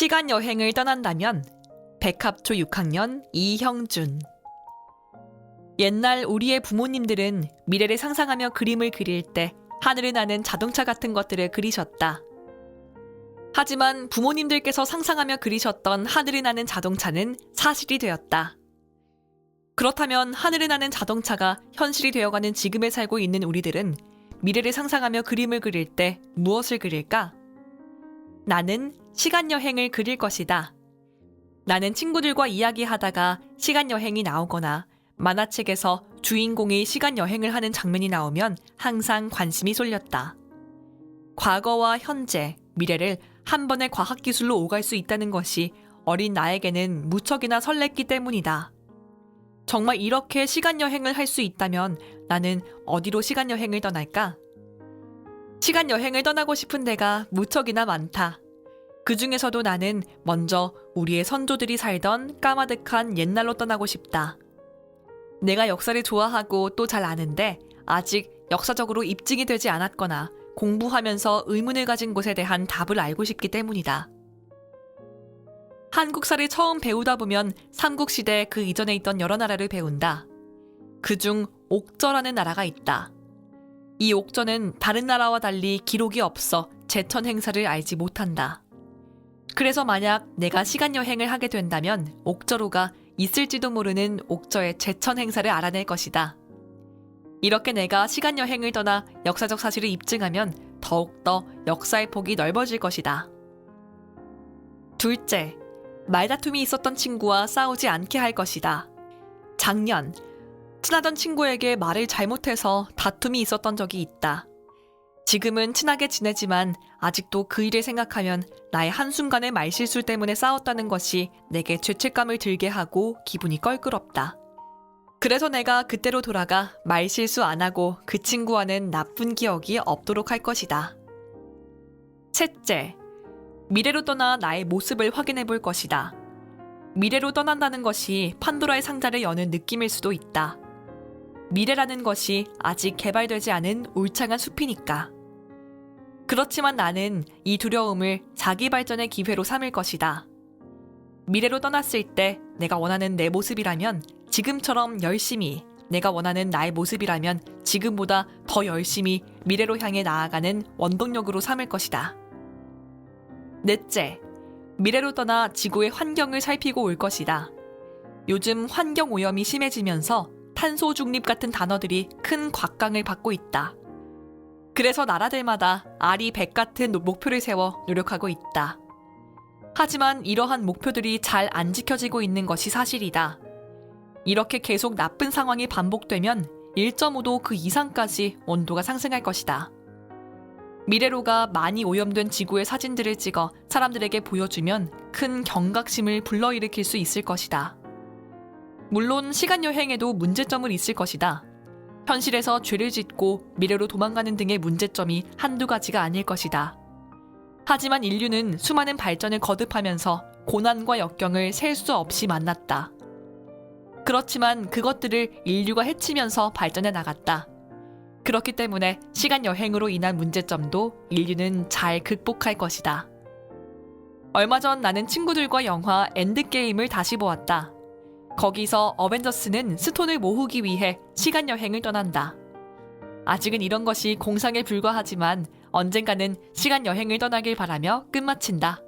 시간 여행을 떠난다면 백합초 6학년 이형준. 옛날 우리의 부모님들은 미래를 상상하며 그림을 그릴 때 하늘을 나는 자동차 같은 것들을 그리셨다. 하지만 부모님들께서 상상하며 그리셨던 하늘을 나는 자동차는 사실이 되었다. 그렇다면 하늘을 나는 자동차가 현실이 되어가는 지금에 살고 있는 우리들은 미래를 상상하며 그림을 그릴 때 무엇을 그릴까? 나는 시간 여행을 그릴 것이다. 나는 친구들과 이야기하다가 시간 여행이 나오거나 만화책에서 주인공이 시간 여행을 하는 장면이 나오면 항상 관심이 쏠렸다. 과거와 현재, 미래를 한 번의 과학기술로 오갈 수 있다는 것이 어린 나에게는 무척이나 설렜기 때문이다. 정말 이렇게 시간 여행을 할 수 있다면 나는 어디로 시간 여행을 떠날까? 시간 여행을 떠나고 싶은 데가 무척이나 많다. 그 중에서도 나는 먼저 우리의 선조들이 살던 까마득한 옛날로 떠나고 싶다. 내가 역사를 좋아하고 또 잘 아는데 아직 역사적으로 입증이 되지 않았거나 공부하면서 의문을 가진 곳에 대한 답을 알고 싶기 때문이다. 한국사를 처음 배우다 보면 삼국시대 그 이전에 있던 여러 나라를 배운다. 그중 옥저라는 나라가 있다. 이 옥저는 다른 나라와 달리 기록이 없어 제천 행사를 알지 못한다. 그래서 만약 내가 시간 여행을 하게 된다면 옥저로가 있을지도 모르는 옥저의 제천 행사를 알아낼 것이다. 이렇게 내가 시간 여행을 떠나 역사적 사실을 입증하면 더욱더 역사의 폭이 넓어질 것이다. 둘째, 말다툼이 있었던 친구와 싸우지 않게 할 것이다. 작년, 친하던 친구에게 말을 잘못해서 다툼이 있었던 적이 있다. 지금은 친하게 지내지만 아직도 그 일을 생각하면 나의 한순간의 말실수 때문에 싸웠다는 것이 내게 죄책감을 들게 하고 기분이 껄끄럽다. 그래서 내가 그때로 돌아가 말실수 안 하고 그 친구와는 나쁜 기억이 없도록 할 것이다. 셋째, 미래로 떠나 나의 모습을 확인해 볼 것이다. 미래로 떠난다는 것이 판도라의 상자를 여는 느낌일 수도 있다. 미래라는 것이 아직 개발되지 않은 울창한 숲이니까. 그렇지만 나는 이 두려움을 자기 발전의 기회로 삼을 것이다. 미래로 떠났을 때 내가 원하는 내 모습이라면 지금처럼 열심히, 내가 원하는 나의 모습이라면 지금보다 더 열심히 미래로 향해 나아가는 원동력으로 삼을 것이다. 넷째, 미래로 떠나 지구의 환경을 살피고 올 것이다. 요즘 환경 오염이 심해지면서 탄소 중립 같은 단어들이 큰 곽강을 받고 있다. 그래서 나라들마다 아리 100 같은 목표를 세워 노력하고 있다. 하지만 이러한 목표들이 잘 안 지켜지고 있는 것이 사실이다. 이렇게 계속 나쁜 상황이 반복되면 1.5도 그 이상까지 온도가 상승할 것이다. 미래로가 많이 오염된 지구의 사진들을 찍어 사람들에게 보여주면 큰 경각심을 불러일으킬 수 있을 것이다. 물론 시간 여행에도 문제점은 있을 것이다. 현실에서 죄를 짓고 미래로 도망가는 등의 문제점이 한두 가지가 아닐 것이다. 하지만 인류는 수많은 발전을 거듭하면서 고난과 역경을 셀 수 없이 만났다. 그렇지만 그것들을 인류가 헤치면서 발전해 나갔다. 그렇기 때문에 시간 여행으로 인한 문제점도 인류는 잘 극복할 것이다. 얼마 전 나는 친구들과 영화 엔드게임을 다시 보았다. 거기서 어벤져스는 스톤을 모으기 위해 시간 여행을 떠난다. 아직은 이런 것이 공상에 불과하지만 언젠가는 시간 여행을 떠나길 바라며 끝마친다.